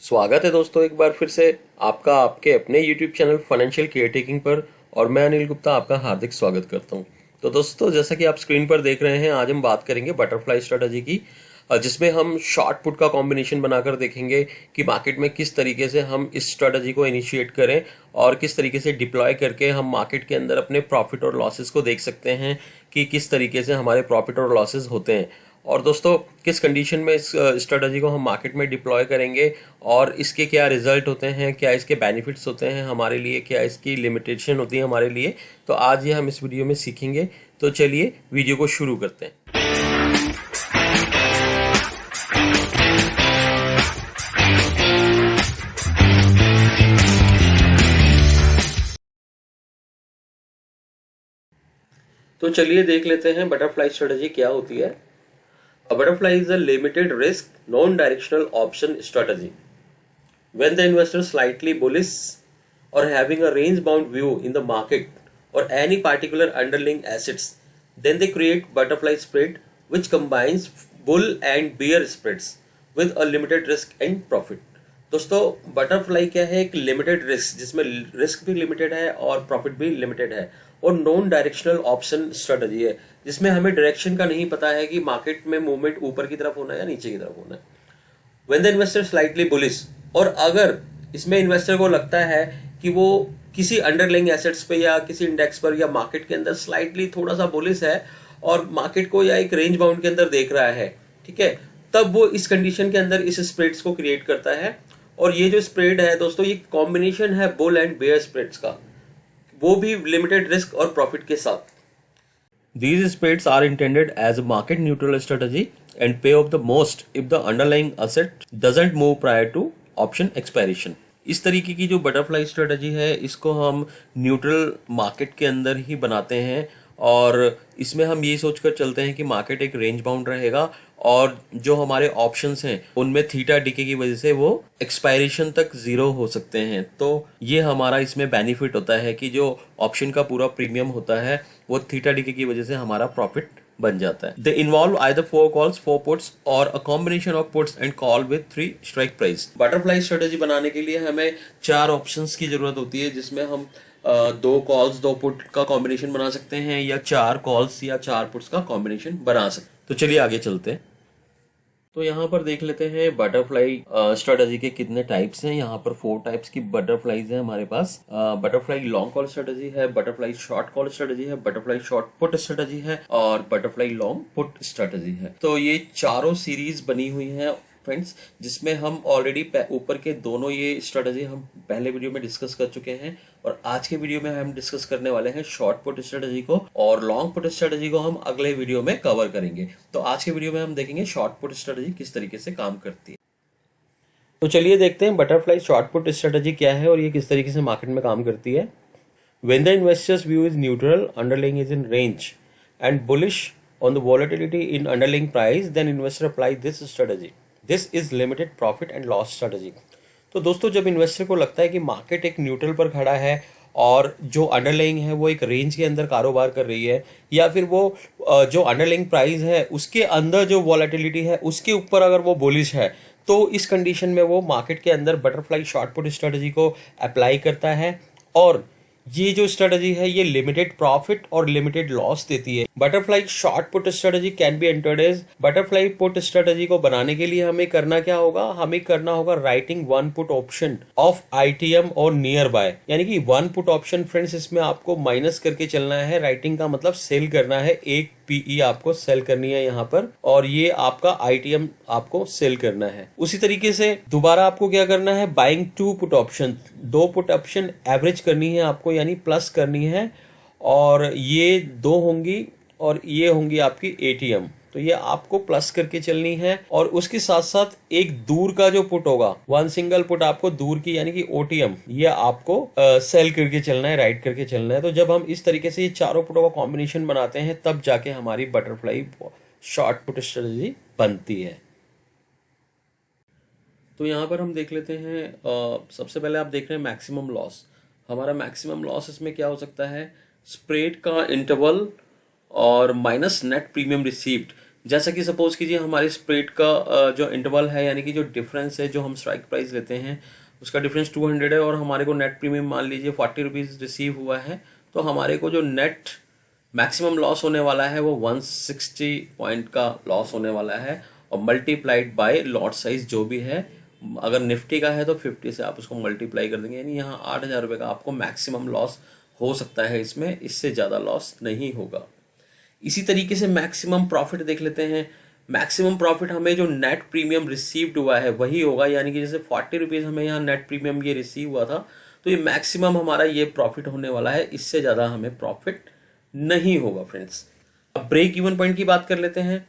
स्वागत है दोस्तों एक बार फिर से आपका आपके अपने YouTube चैनल फाइनेंशियल केयरटेकिंग पर। और मैं अनिल गुप्ता आपका हार्दिक स्वागत करता हूं। तो दोस्तों जैसा कि आप स्क्रीन पर देख रहे हैं, आज हम बात करेंगे बटरफ्लाई स्ट्रेटजी की, जिसमें हम शॉर्ट पुट का कॉम्बिनेशन बनाकर देखेंगे कि मार्केट में किस तरीके से हम इस स्ट्रेटजी को इनिशिएट करें और किस तरीके से डिप्लॉय करके हम मार्केट के अंदर अपने प्रॉफिट और लॉसेस को देख सकते हैं कि किस तरीके से हमारे प्रॉफिट और लॉसेस होते हैं। और दोस्तों किस कंडीशन में इस स्ट्रेटजी को हम मार्केट में डिप्लॉय करेंगे और इसके क्या रिजल्ट होते हैं, क्या इसके बेनिफिट्स होते हैं हमारे लिए, क्या इसकी लिमिटेशन होती है हमारे लिए, तो आज ये हम इस वीडियो में सीखेंगे। तो चलिए वीडियो को शुरू करते हैं। तो चलिए देख लेते हैं बटरफ्लाई स्ट्रेटजी क्या होती है। A butterfly is a limited risk, non-directional option strategy. When the investor slightly bullish or having a range-bound view in the market or any particular underlying assets, then they create butterfly spread which combines bull and bear spreads with a limited risk and profit. दोस्तों butterfly क्या है? एक limited risk जिसमें risk भी limited है और profit भी limited है, और नॉन डायरेक्शनल ऑप्शन स्ट्रेटजी है जिसमें हमें डायरेक्शन का नहीं पता है कि मार्केट में मूवमेंट ऊपर की तरफ होना है या नीचे की तरफ होना है। When the investor slightly bullish, और अगर इसमें इन्वेस्टर को लगता है कि वो किसी अंडरलाइंग एसेट्स पे या किसी इंडेक्स पर या मार्केट के अंदर स्लाइटली थोड़ा सा बुलिश है और मार्केट को या एक रेंज बाउंड के अंदर देख रहा है, ठीक है, तब वो इस कंडीशन के अंदर इस स्प्रेड्स को क्रिएट करता है। और ये जो स्प्रेड है दोस्तों, ये कॉम्बिनेशन है बुल एंड बेयर स्प्रेड्स का, वो भी लिमिटेड रिस्क और प्रॉफिट के साथ। These spreads are intended as a market neutral strategy and pay off the most if the underlying asset doesn't move prior to option expiration. इस तरीके की जो बटरफ्लाई स्ट्रेटजी है इसको हम न्यूट्रल मार्केट के अंदर ही बनाते हैं, और इसमें हम ये सोचकर चलते हैं कि मार्केट एक रेंज बाउंड रहेगा और जो हमारे ऑप्शंस हैं उनमें थीटा डीके की वजह से वो एक्सपायरेशन तक जीरो हो सकते हैं। तो ये हमारा इसमें बेनिफिट होता है कि जो ऑप्शन का पूरा प्रीमियम होता है वो थीटा डीके की वजह से हमारा प्रॉफिट बन जाता है। They involve either 4 calls, 4 puts और a combination of puts and call with 3 strike price. Butterfly strategy बनाने के लिए हमें 4 ऑप्शंस की जरूरत होती है, जिसमें हम 2 कॉल्स 2 पुट का कॉम्बिनेशन बना सकते हैं या 4 कॉल्स या 4 पुट्स का कॉम्बिनेशन बना सकते हैं। तो चलिए आगे चलते हैं। तो यहाँ पर देख लेते हैं बटरफ्लाई स्ट्रेटजी के कितने टाइप्स हैं। यहाँ पर 4 टाइप्स की बटरफ्लाईज है हमारे पास। बटरफ्लाई लॉन्ग कॉल स्ट्रेटजी है, बटरफ्लाई शॉर्ट कॉल स्ट्रेटजी है, बटरफ्लाई शॉर्ट पुट स्ट्रेटजी है और बटरफ्लाई लॉन्ग पुट स्ट्रेटजी है। तो ये चारों सीरीज बनी हुई है फ्रेंड्स, जिसमें हम ऑलरेडी ऊपर के दोनों ये स्ट्रेटजी हम पहले वीडियो में डिस्कस कर चुके हैं, और आज के वीडियो में हम डिस्कस करने वाले हैं शॉर्ट पुट स्ट्रेटजी को, और लॉन्ग पुट स्ट्रेटजी को हम अगले वीडियो में कवर करेंगे। तो आज के वीडियो में हम देखेंगे शॉर्ट पुट स्ट्रेटजी किस तरीके से काम करती है। तो चलिए देखते हैं बटरफ्लाई शॉर्ट पुट स्ट्रेटजी क्या है और ये किस तरीके से मार्केट में काम करती है। When the investor's view is neutral, underlying is in range and bullish on the volatility in underlying price, then investor apply this strategy. This is limited profit and loss strategy. तो दोस्तों जब investor को लगता है कि market एक neutral पर खड़ा है और जो अंडरलाइंग है वो एक रेंज के अंदर कारोबार कर रही है, या फिर वो जो अंडरलाइंग प्राइस है उसके अंदर जो वॉलेटिलिटी है उसके ऊपर अगर वो बुलिश है, तो इस कंडीशन में वो मार्केट के अंदर बटरफ्लाई शॉर्ट पुट स्ट्रेटजी को अप्लाई करता है। और ये जो स्ट्रेटजी है ये लिमिटेड प्रॉफिट और लिमिटेड लॉस देती है। Butterfly short put strategy can be entered as. Butterfly put strategy को बनाने के लिए हमें करना क्या होगा? हमें करना होगा writing 1 put option of ITM और नियर बाय, यानी कि 1 पुट ऑप्शन फ्रेंड्स इसमें आपको माइनस करके चलना है। राइटिंग का मतलब सेल करना है, एक पीई आपको सेल करनी है यहाँ पर, और ये आपका आईटीएम आपको सेल करना है। उसी तरीके से दोबारा आपको क्या करना है? Buying 2 put option, 2 put option average करनी है आपको, यानी प्लस करनी है, और ये 2 होंगी और ये होंगी आपकी एटीएम, तो ये आपको प्लस करके चलनी है। और उसके साथ साथ एक दूर का जो पुट होगा, 1 सिंगल पुट आपको दूर की यानी कि ओटीएम, ये आपको सेल करके चलना है, राइट करके चलना है। तो जब हम इस तरीके से ये चारों पुटों का कॉम्बिनेशन बनाते हैं तब जाके हमारी बटरफ्लाई शॉर्ट पुट स्ट्रेटजी बनती है। तो यहाँ पर हम देख लेते हैं, सबसे पहले आप देख रहे हैं मैक्सिमम लॉस। हमारा मैक्सिमम लॉस इसमें क्या हो सकता है? स्प्रेड का इंटरवल और माइनस नेट प्रीमियम रिसीव्ड। जैसा कि सपोज कीजिए हमारे स्प्रेड का जो इंटरवल है, यानी कि जो डिफरेंस है जो हम स्ट्राइक प्राइस लेते हैं उसका डिफरेंस 200 है और हमारे को नेट प्रीमियम मान लीजिए 40 रुपीज़ रिसीव हुआ है, तो हमारे को जो नेट मैक्सिमम लॉस होने वाला है वो 160 पॉइंट का लॉस होने वाला है, और मल्टीप्लाइड बाय लॉट साइज जो भी है, अगर निफ्टी का है तो 50 से आप उसको मल्टीप्लाई कर देंगे, यानी यहाँ 8,000 रुपये का आपको मैक्सिमम लॉस हो सकता है इसमें, इससे ज़्यादा लॉस नहीं होगा। इसी तरीके से मैक्सिमम प्रॉफिट देख लेते हैं। मैक्सिमम प्रॉफिट हमें जो नेट प्रीमियम रिसीव्ड हुआ है वही होगा, यानी कि जैसे 40 रुपीज़ हमें यहाँ नेट प्रीमियम ये रिसीव हुआ था, तो ये मैक्सिमम हमारा ये प्रॉफिट होने वाला है, इससे ज़्यादा हमें प्रॉफिट नहीं होगा फ्रेंड्स। अब ब्रेक इवन पॉइंट की बात कर लेते हैं।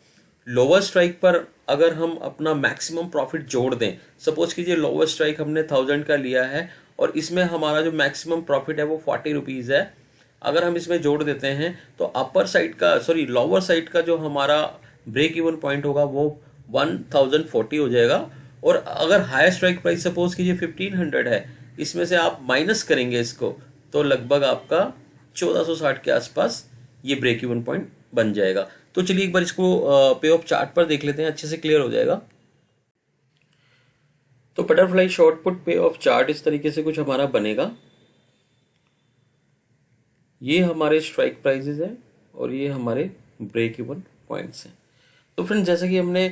लोअर स्ट्राइक पर अगर हम अपना मैक्सिमम प्रॉफिट जोड़ दें, सपोज कीजिए लोअर स्ट्राइक हमने 1000 का लिया है और इसमें हमारा जो मैक्सिमम प्रॉफिट है वो 40 रुपीज़ है, अगर हम इसमें जोड़ देते हैं तो अपर साइड का लोअर साइड का जो हमारा ब्रेक इवन पॉइंट होगा वो 1040 हो जाएगा। और अगर हायर स्ट्राइक प्राइस सपोज कीजिए 1500 है, इसमें से आप माइनस करेंगे इसको तो लगभग आपका 1460 के आसपास ये ब्रेक इवन पॉइंट बन जाएगा। तो चलिए एक बार इसको पे ऑफ चार्ट पर देख लेते हैं, अच्छे से क्लियर हो जाएगा। तो बटरफ्लाई शॉर्ट पुट पे ऑफ चार्ट इस तरीके से कुछ हमारा बनेगा। ये हमारे स्ट्राइक प्राइजेस हैं और ये हमारे ब्रेक इवन पॉइंट्स हैं। तो फ्रेंड्स जैसा कि हमने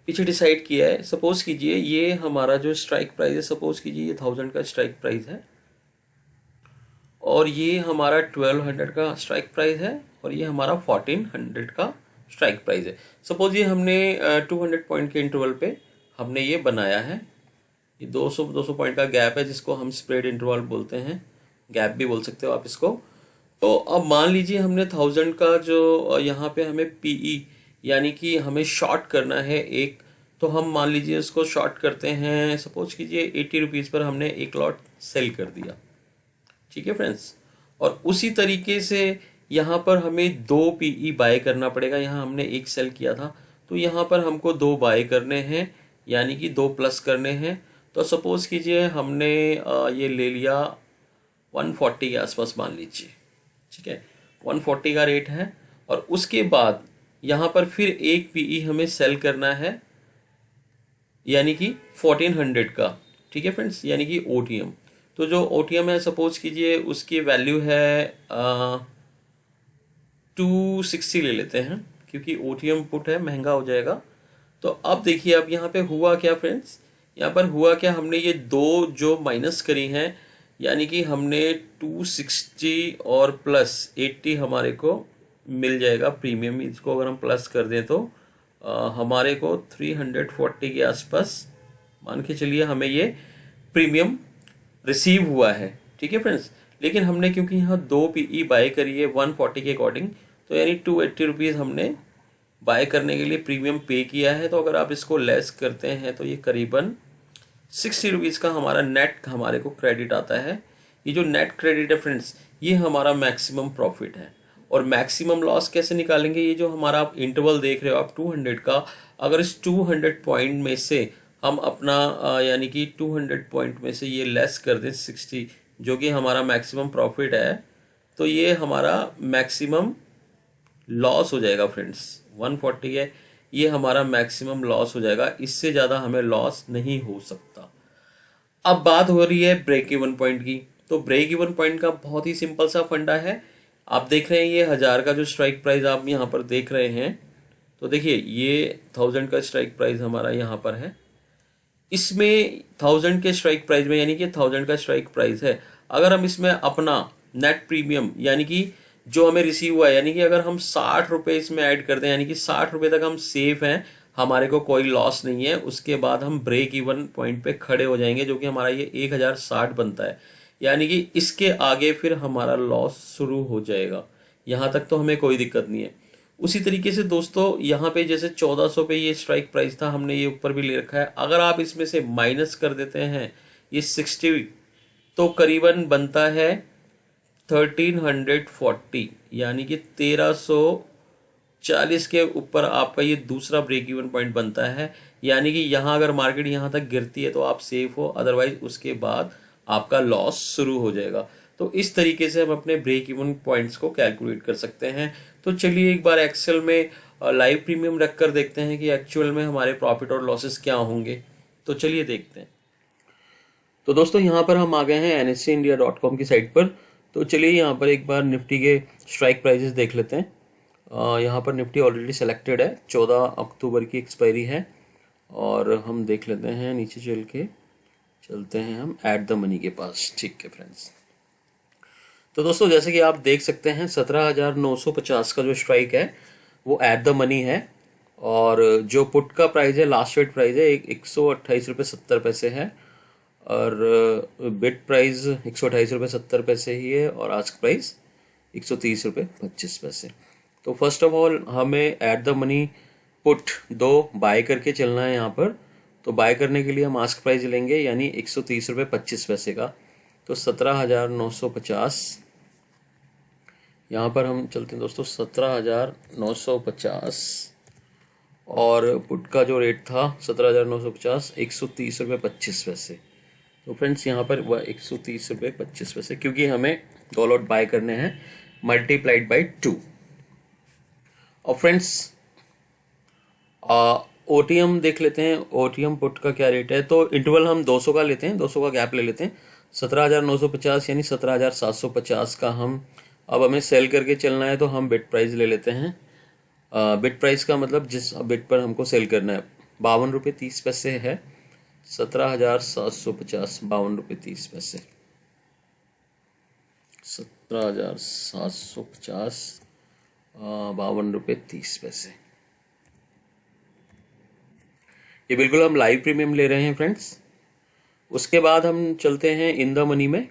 पीछे डिसाइड किया है, सपोज कीजिए ये हमारा जो स्ट्राइक प्राइस है, सपोज कीजिए ये 1000 का स्ट्राइक प्राइस है और ये हमारा 1200 का स्ट्राइक प्राइस है और ये हमारा 1400 का स्ट्राइक प्राइस है। सपोज ये हमने 200 पॉइंट के इंटरवल पे हमने ये बनाया है, ये 200 पॉइंट का गैप है जिसको हम स्प्रेड इंटरवल बोलते हैं, गैप भी बोल सकते हो आप इसको। तो अब मान लीजिए हमने 1000 का जो यहाँ पे हमें पीई यानी कि हमें शॉर्ट करना है एक, तो हम मान लीजिए इसको शॉर्ट करते हैं, सपोज कीजिए 80 रुपीज़ पर हमने एक लॉट सेल कर दिया, ठीक है फ्रेंड्स। और उसी तरीके से यहाँ पर हमें 2 पीई बाय करना पड़ेगा, यहाँ हमने एक सेल किया था तो यहाँ पर हमको 2 बाय करने हैं, यानी कि 2 प्लस करने हैं। तो सपोज कीजिए हमने ये ले लिया 140 के आसपास मान लीजिए, ठीक है 140 का रेट है। और उसके बाद यहाँ पर फिर एक पीई हमें सेल करना है, यानी कि 1400 का, ठीक है फ्रेंड्स, यानी कि ओटीएम। तो जो ओटीएम है सपोज कीजिए उसकी वैल्यू है 260 ले लेते हैं, क्योंकि ओटीएम पुट है महंगा हो जाएगा। तो अब देखिए अब यहाँ पे हुआ क्या फ्रेंड्स, यहाँ पर हुआ क्या, हमने ये 2 जो माइनस करी हैं, यानी कि हमने 260 और प्लस 80 हमारे को मिल जाएगा प्रीमियम, इसको अगर हम प्लस कर दें तो हमारे को 340 के आसपास मान के चलिए हमें ये प्रीमियम रिसीव हुआ है, ठीक है फ्रेंड्स। लेकिन हमने क्योंकि यहाँ 2 पीई बाय करी है 140 के अकॉर्डिंग, तो यानी 280 रुपीज़ हमने बाय करने के लिए प्रीमियम पे किया है। तो अगर आप इसको लेस करते हैं तो ये करीबन 60 रुपीज़ का हमारा नेट हमारे को क्रेडिट आता है। ये जो नेट क्रेडिट है फ्रेंड्स, ये हमारा मैक्सिमम प्रॉफिट है। और मैक्सिमम लॉस कैसे निकालेंगे, ये जो हमारा आप इंटरवल देख रहे हो आप 200 का, अगर इस 200 पॉइंट में से हम अपना यानी कि 200 पॉइंट में से ये लेस कर दें 60, जो कि हमारा मैक्सिमम प्रॉफिट है, तो ये हमारा मैक्सिमम लॉस हो जाएगा फ्रेंड्स। 140 है, ये हमारा मैक्सिमम लॉस हो जाएगा, इससे ज़्यादा हमें लॉस नहीं हो सकता। अब बात हो रही है ब्रेक इवन पॉइंट की। तो ब्रेक इवन पॉइंट का बहुत ही सिंपल सा फंडा है। आप देख रहे हैं ये 1000 का जो स्ट्राइक प्राइस आप यहाँ पर देख रहे हैं, तो देखिए ये 1000 का स्ट्राइक प्राइस हमारा यहाँ पर है, इसमें 1000 के स्ट्राइक प्राइस में यानी कि 1000 का स्ट्राइक प्राइस है, अगर हम इसमें अपना नेट प्रीमियम यानी कि जो हमें रिसीव हुआ है, यानी कि अगर हम 60 रुपये इसमें ऐड करते हैं, यानी कि 60 रुपये तक हम सेफ हैं, हमारे को कोई लॉस नहीं है, उसके बाद हम ब्रेक इवन पॉइंट पे खड़े हो जाएंगे, जो कि हमारा ये 1060 बनता है, यानी कि इसके आगे फिर हमारा लॉस शुरू हो जाएगा। यहाँ तक तो हमें कोई दिक्कत नहीं है। उसी तरीके से दोस्तों यहाँ पे जैसे 1400 पे ये स्ट्राइक प्राइस था, हमने ये ऊपर भी ले रखा है, अगर आप इसमें से माइनस कर देते हैं ये 60, तो करीबन बनता है 1340, यानी कि 1340 के ऊपर आपका ये दूसरा ब्रेक इवन पॉइंट बनता है। यानी कि यहाँ अगर मार्केट यहाँ तक गिरती है तो आप सेफ हो, अदरवाइज उसके बाद आपका लॉस शुरू हो जाएगा। तो इस तरीके से हम अपने ब्रेक इवन पॉइंट्स को कैलकुलेट कर सकते हैं। तो चलिए एक बार एक्सेल में लाइव प्रीमियम रख कर देखते हैं कि एक्चुअल में हमारे प्रॉफिट और लॉसेस क्या होंगे। तो चलिए देखते हैं। तो दोस्तों यहाँ पर हम आ गए हैं nseindia.com की साइट पर। तो चलिए यहाँ पर एक बार निफ्टी के स्ट्राइक प्राइजेस देख लेते हैं। यहाँ पर निफ्टी ऑलरेडी सेलेक्टेड है, 14 अक्टूबर की एक्सपायरी है। और हम देख लेते हैं नीचे चलते हैं हम एट द मनी के पास। ठीक है फ्रेंड्स, तो दोस्तों जैसे कि आप देख सकते हैं 17,950 का जो स्ट्राइक है वो एट द मनी है। और जो पुट का प्राइस है, लास्ट वेट प्राइस है 128.70 है। और बिड प्राइस 128.70 ही है। और आस्क प्राइस 130.25। तो फर्स्ट ऑफ ऑल हमें at the money put 2 buy करके चलना है यहाँ पर। तो बाय करने के लिए हम आस्क प्राइस लेंगे यानी 130.25 का। तो 17,950 यहाँ पर हम चलते हैं दोस्तों 17,950। और पुट का जो रेट था 17,950, 130.25। तो फ्रेंड्स यहाँ पर वह 130.25, क्योंकि हमें 2 लॉट बाय करने हैं मल्टीप्लाइड बाई 2। और फ्रेंड्स ओटीएम देख लेते हैं, ओटीएम पुट का क्या रेट है। तो इंटरवल हम 200 का लेते हैं, 200 का गैप ले लेते हैं। 17,950 यानी 17,750 का हम अब हमें सेल करके चलना है। तो हम बिड प्राइस ले लेते हैं। बिड प्राइस का मतलब जिस बिड पर हमको सेल करना है 52.30 है। 17,750 52.30, 17,750 52.30। ये बिल्कुल हम लाइव प्रीमियम ले रहे हैं फ्रेंड्स। उसके बाद हम चलते हैं इन द मनी में।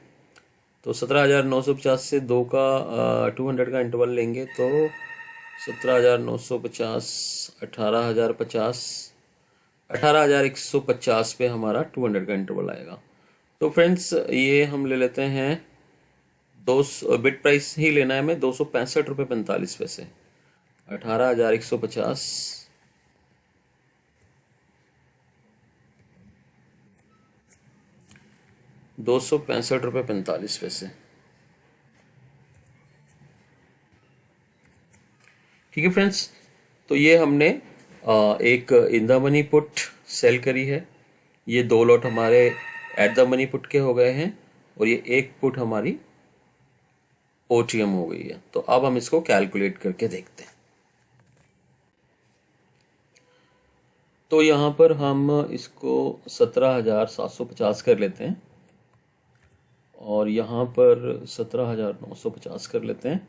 तो 17,950 से 2 का 200 का इंटरवल लेंगे तो 17,950 18,050 18,150 पे हमारा 200 का इंटरवल आएगा। तो फ्रेंड्स ये हम ले लेते हैं 200 बिट प्राइस ही लेना है हमें 265.45। 18,150 265.45। ठीक है फ्रेंड्स, तो ये हमने एक in the money put sell करी है। ये 2 लॉट हमारे एट द मनी पुट के हो गए हैं और ये एक पुट हमारी ओटीएम हो गई है। तो अब हम इसको कैलकुलेट करके देखते हैं। तो यहाँ पर हम इसको 17,750 कर लेते हैं और यहाँ पर 17,950 कर लेते हैं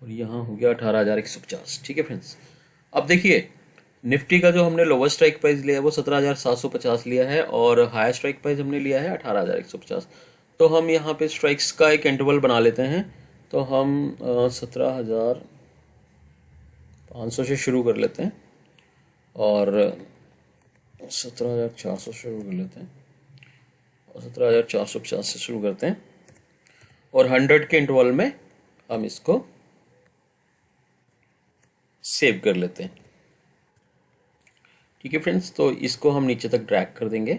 और यहाँ हो गया 18,150। ठीक है फ्रेंड्स, अब देखिए निफ्टी का जो हमने लोअर स्ट्राइक प्राइस लिया है वो 17,750 लिया है और हायर स्ट्राइक प्राइस हमने लिया है 18,150। तो हम यहाँ पे स्ट्राइक्स का एक इंटरवल बना लेते हैं। तो हम 17,500 से शुरू कर लेते हैं और 17,400 शुरू कर लेते हैं और 17,450 से शुरू करते हैं और 100 के इंटरवल में हम इसको सेव कर लेते हैं। ठीक है फ्रेंड्स, तो इसको हम नीचे तक ड्रैग कर देंगे।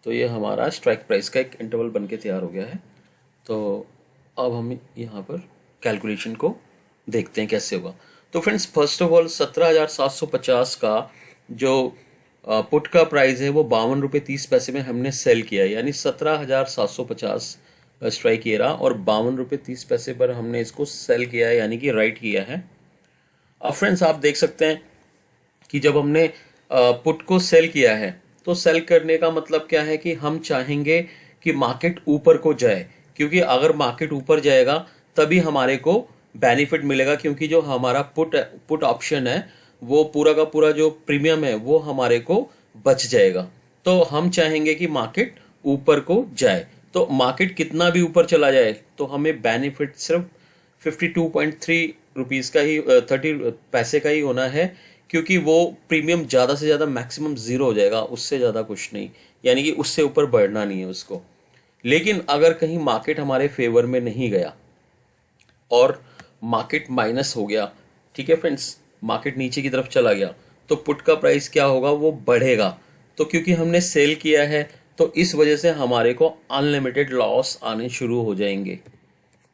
तो ये हमारा स्ट्राइक प्राइस का एक इंटरवल बन के तैयार हो गया है। तो अब हम यहाँ पर कैलकुलेशन को देखते हैं कैसे होगा। तो फ्रेंड्स फर्स्ट ऑफ ऑल 17,750 का जो पुट का प्राइस है वो 52.30 में हमने सेल किया है, यानी 17,750 स्ट्राइक ये रहा और 52.30 पर हमने इसको सेल किया है, यानी कि राइट किया है। अब फ्रेंड्स आप देख सकते हैं कि जब हमने पुट को सेल किया है तो सेल करने का मतलब क्या है कि हम चाहेंगे कि मार्केट ऊपर को जाए, क्योंकि अगर मार्केट ऊपर जाएगा तभी हमारे को बेनिफिट मिलेगा, क्योंकि जो हमारा पुट ऑप्शन है वो पूरा का पूरा जो प्रीमियम है वो हमारे को बच जाएगा। तो हम चाहेंगे कि मार्केट ऊपर को जाए। तो मार्केट कितना भी ऊपर चला जाए तो हमें बेनिफिट सिर्फ 52.3 रुपीज़ का ही 30 पैसे का ही होना है, क्योंकि वो प्रीमियम ज़्यादा से ज़्यादा मैक्सिमम 0 हो जाएगा, उससे ज़्यादा कुछ नहीं, यानी कि उससे ऊपर बढ़ना नहीं है उसको। लेकिन अगर कहीं मार्केट हमारे फेवर में नहीं गया और मार्केट माइनस हो गया, ठीक है फ्रेंड्स, मार्केट नीचे की तरफ चला गया, तो पुट का प्राइस क्या होगा, वो बढ़ेगा। तो क्योंकि हमने सेल किया है तो इस वजह से हमारे को अनलिमिटेड लॉस आने शुरू हो जाएंगे।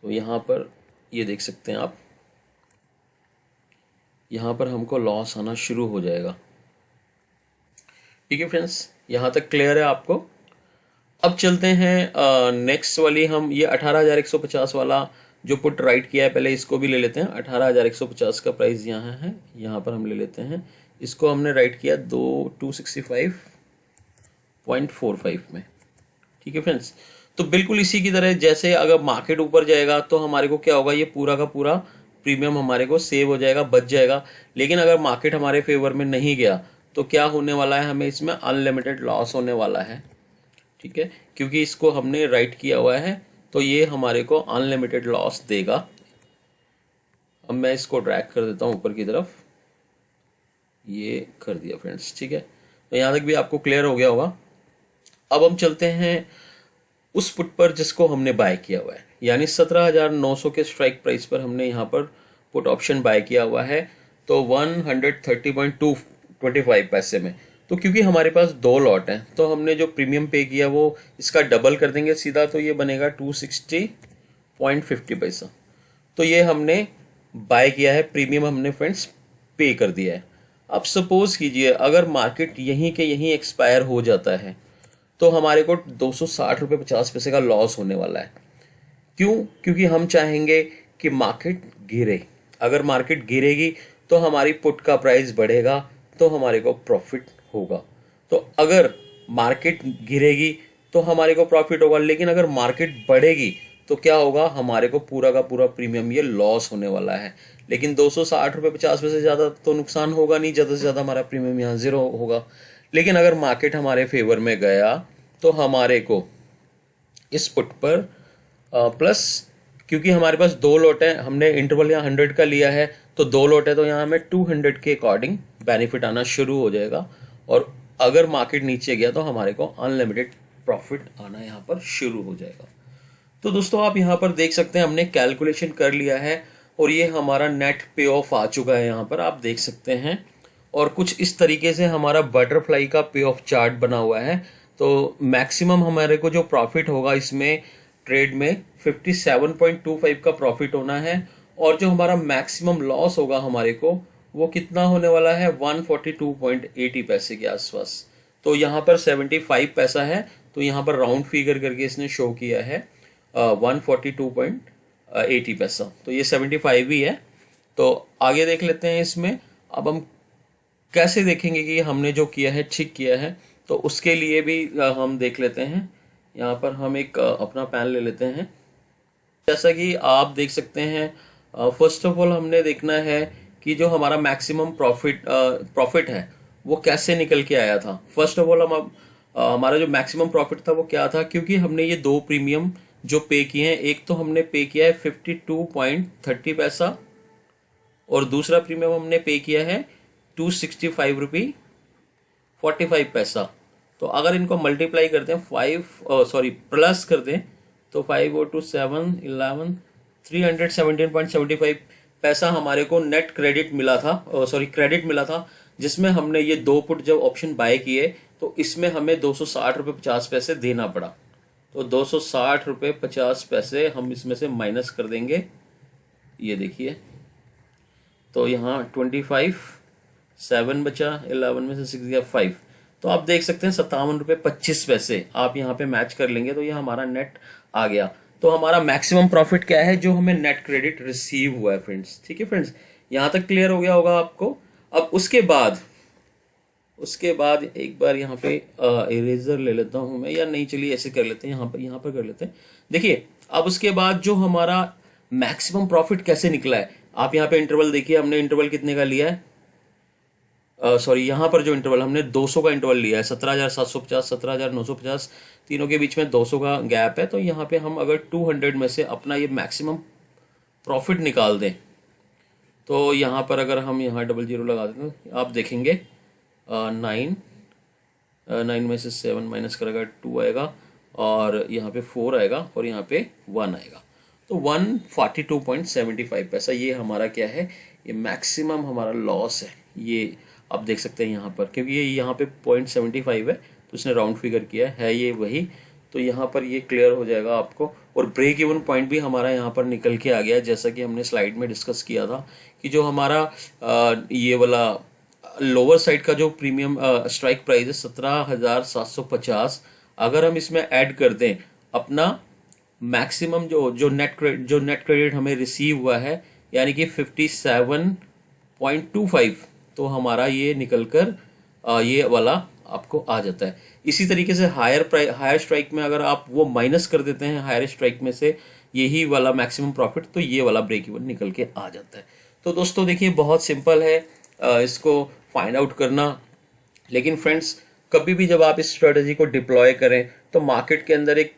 तो यहाँ पर ये देख सकते हैं आप, यहाँ पर हमको लॉस आना शुरू हो जाएगा। ठीक है फ्रेंड्स, यहाँ तक क्लियर है आपको। अब चलते हैं नेक्स्ट वाली, हम ये 18,150 वाला जो पुट राइट किया है पहले इसको भी ले लेते हैं। 18,150 का प्राइस यहाँ है, यहाँ पर हम ले लेते हैं। इसको हमने राइट किया 265.45 में। ठीक है फ्रेंड्स, तो बिल्कुल इसी की तरह जैसे अगर मार्केट ऊपर जाएगा तो हमारे को क्या होगा, ये पूरा का पूरा प्रीमियम हमारे को सेव हो जाएगा, बच जाएगा। लेकिन अगर मार्केट हमारे फेवर में नहीं गया तो क्या होने वाला है, हमें इसमें अनलिमिटेड लॉस होने वाला है। ठीक है, क्योंकि इसको हमने राइट किया हुआ है तो ये हमारे को अनलिमिटेड लॉस देगा। अब मैं इसको ड्रैग कर देता हूँ ऊपर की तरफ, ये कर दिया फ्रेंड्स। ठीक है, तो यहाँ तक भी आपको क्लियर हो गया होगा। अब हम चलते हैं उस पुट पर जिसको हमने बाय किया हुआ है, यानी 17,900 के स्ट्राइक प्राइस पर हमने यहाँ पर पुट ऑप्शन बाय किया हुआ है, तो 130.25 पैसे में। तो क्योंकि हमारे पास 2 लॉट हैं तो हमने जो प्रीमियम पे किया वो इसका डबल कर देंगे सीधा, तो ये बनेगा 260.50 पैसा। तो ये हमने बाय किया है, प्रीमियम हमने फ्रेंड्स पे कर दिया है। अब सपोज कीजिए अगर मार्केट यहीं के यहीं एक्सपायर हो जाता है तो हमारे को 260.50 का लॉस होने वाला है। क्यों? क्योंकि हम चाहेंगे कि मार्केट गिरे। अगर मार्केट गिरेगी तो हमारी पुट का प्राइस बढ़ेगा तो हमारे को प्रॉफिट होगा। तो अगर मार्केट गिरेगी तो हमारे को प्रॉफिट होगा, लेकिन अगर मार्केट बढ़ेगी तो क्या होगा, हमारे को पूरा का पूरा प्रीमियम ये लॉस होने वाला है। लेकिन 260.50 से ज़्यादा तो नुकसान होगा नहीं, ज़्यादा से ज़्यादा हमारा प्रीमियम यहाँ 0 होगा। लेकिन अगर मार्केट हमारे फेवर में गया तो हमारे को इस पुट पर प्लस, क्योंकि हमारे पास 2 लॉट है, हमने इंटरवल यहाँ 100 का लिया है तो 2 लॉट है, तो यहाँ हमें 200 के अकॉर्डिंग बेनिफिट आना शुरू हो जाएगा। और अगर मार्केट नीचे गया तो हमारे को अनलिमिटेड प्रॉफिट आना यहाँ पर शुरू हो जाएगा। तो दोस्तों आप यहाँ पर देख सकते हैं हमने कैलकुलेशन कर लिया है और ये हमारा नेट पे ऑफ आ चुका है, यहाँ पर आप देख सकते हैं। और कुछ इस तरीके से हमारा बटरफ्लाई का पे ऑफ चार्ट बना हुआ है। तो मैक्सिमम हमारे को जो प्रॉफिट होगा इसमें ट्रेड में 57.25 का प्रॉफिट होना है, और जो हमारा मैक्सिमम लॉस होगा हमारे को वो कितना होने वाला है, 142.80 पैसे के आसपास। तो यहाँ पर 75 पैसा है, तो यहाँ पर राउंड फिगर करके इसने शो किया है 142.80 पैसा, तो ये 75 ही है। तो आगे देख लेते हैं इसमें। अब हम कैसे देखेंगे कि हमने जो किया है ठीक किया है, तो उसके लिए भी हम देख लेते हैं। यहाँ पर हम एक अपना पैन ले लेते हैं। जैसा कि आप देख सकते हैं, फर्स्ट ऑफ ऑल हमने देखना है कि जो हमारा मैक्सिमम प्रॉफिट है वो कैसे निकल के आया था। फर्स्ट ऑफ ऑल हम हमारा जो मैक्सिमम प्रॉफिट था वो क्या था, क्योंकि हमने ये 2 प्रीमियम जो पे किए हैं, एक तो हमने पे किया है 52.30 पैसा और दूसरा प्रीमियम हमने पे किया है 265.45 पैसा। तो अगर इनको मल्टीप्लाई करते हैं प्लस कर दें तो 5 और 2 7 11 317.75 पैसा हमारे को नेट क्रेडिट मिला था, क्रेडिट मिला था, जिसमें हमने ये 2 पुट जब ऑप्शन बाय किए तो इसमें हमें 260.50 पैसे देना पड़ा। तो 260.50 पैसे हम इसमें से माइनस कर देंगे, ये देखिए। तो यहाँ 25 7 बचा, 11 में से 6 गया 5, तो आप देख सकते हैं 57.25 पैसे आप यहाँ पे मैच कर लेंगे तो ये हमारा नेट आ गया। तो हमारा मैक्सिमम प्रॉफिट क्या है, जो हमें नेट क्रेडिट रिसीव हुआ है फ्रेंड्स। ठीक है फ्रेंड्स, यहाँ तक क्लियर हो गया होगा आपको। अब उसके बाद एक बार यहाँ पे इरेजर ले लेता हूँ मैं, या नहीं चलिए ऐसे कर लेते हैं, यहाँ पर कर लेते हैं। देखिए अब उसके बाद जो हमारा मैक्सिमम प्रॉफिट कैसे निकला है, आप यहाँ पे इंटरवल देखिए, हमने इंटरवल कितने का लिया है, यहाँ पर जो इंटरवल हमने 200 का इंटरवल लिया है, 17,750 17,950 तीनों के बीच में 200 का गैप है। तो यहाँ पे हम अगर 200 में से अपना ये मैक्सिमम प्रॉफिट निकाल दें तो यहाँ पर अगर हम यहाँ 00 लगा दें तो आप देखेंगे 9 में से 7 माइनस करेगा 2 आएगा, और यहाँ पे 4 आएगा और यहाँ पे 1 आएगा। तो 142.75 पैसा ये हमारा क्या है, ये मैक्सिमम हमारा लॉस है। ये आप देख सकते हैं यहाँ पर, क्योंकि ये यहाँ पे 0.75 है तो उसने राउंड फिगर किया है ये वही। तो यहाँ पर ये क्लियर हो जाएगा आपको। और ब्रेक इवन पॉइंट भी हमारा यहाँ पर निकल के आ गया, जैसा कि हमने स्लाइड में डिस्कस किया था कि जो हमारा ये वाला लोअर साइड का जो प्रीमियम स्ट्राइक प्राइस है 17,750, अगर हम इसमें ऐड कर दें अपना मैक्सिमम जो नेट क्रेडिट हमें रिसीव हुआ है, यानी कि 57.25, तो हमारा ये निकल कर ये वाला आपको आ जाता है। इसी तरीके से हायर स्ट्राइक में अगर आप वो माइनस कर देते हैं हायर स्ट्राइक में से यही वाला मैक्सिमम प्रॉफिट, तो ये वाला ब्रेक इवन निकल के आ जाता है। तो दोस्तों देखिए बहुत सिंपल है इसको फाइंड आउट करना। लेकिन फ्रेंड्स कभी भी जब आप इस स्ट्रेटजी को डिप्लॉय करें तो मार्केट के अंदर एक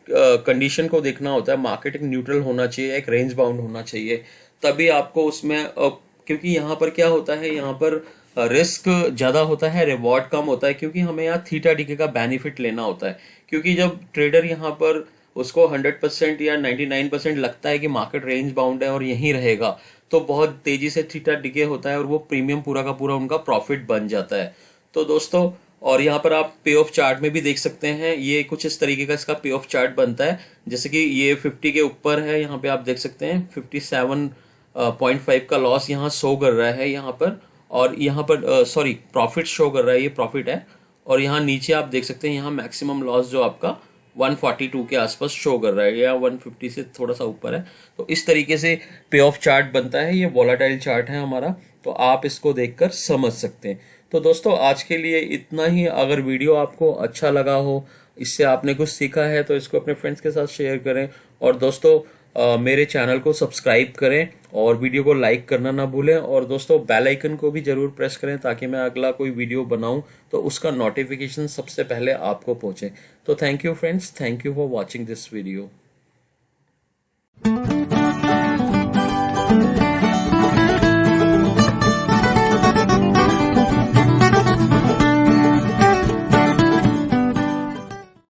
कंडीशन को देखना होता है। मार्केट एक न्यूट्रल होना चाहिए, एक रेंज बाउंड होना चाहिए, तभी आपको उसमें क्योंकि यहाँ पर क्या होता है, यहाँ पर रिस्क ज़्यादा होता है, रिवॉर्ड कम होता है, क्योंकि हमें यहाँ थीटा डीके का बेनिफिट लेना होता है। क्योंकि जब ट्रेडर यहाँ पर उसको 100% या 99% लगता है कि मार्केट रेंज बाउंड है और यहीं रहेगा, तो बहुत तेजी से थीटा डीके होता है और वो प्रीमियम पूरा का पूरा उनका प्रॉफिट बन जाता है। तो दोस्तों और यहाँ पर आप पे ऑफ चार्ट में भी देख सकते हैं, ये कुछ इस तरीके का इसका पे ऑफ चार्ट बनता है। जैसे कि ये 50 के ऊपर है, यहाँ पे आप देख सकते हैं 57.5 का लॉस यहाँ शो कर रहा है यहाँ पर, और यहाँ पर सॉरी प्रॉफिट शो कर रहा है, ये प्रॉफिट है। और यहाँ नीचे आप देख सकते हैं यहाँ मैक्सिमम लॉस जो आपका 142 के आसपास शो कर रहा है, या 150 से थोड़ा सा ऊपर है। तो इस तरीके से पे ऑफ चार्ट बनता है, ये वॉलेटाइल चार्ट है हमारा, तो आप इसको देखकर समझ सकते हैं। तो दोस्तों आज के लिए इतना ही। अगर वीडियो आपको अच्छा लगा हो, इससे आपने कुछ सीखा है, तो इसको अपने फ्रेंड्स के साथ शेयर करें। और दोस्तों मेरे चैनल को सब्सक्राइब करें और वीडियो को लाइक करना ना भूलें। और दोस्तों बेल आइकन को भी ज़रूर प्रेस करें ताकि मैं अगला कोई वीडियो बनाऊं तो उसका नोटिफिकेशन सबसे पहले आपको पहुंचे। तो thank you friends, thank you for watching this video.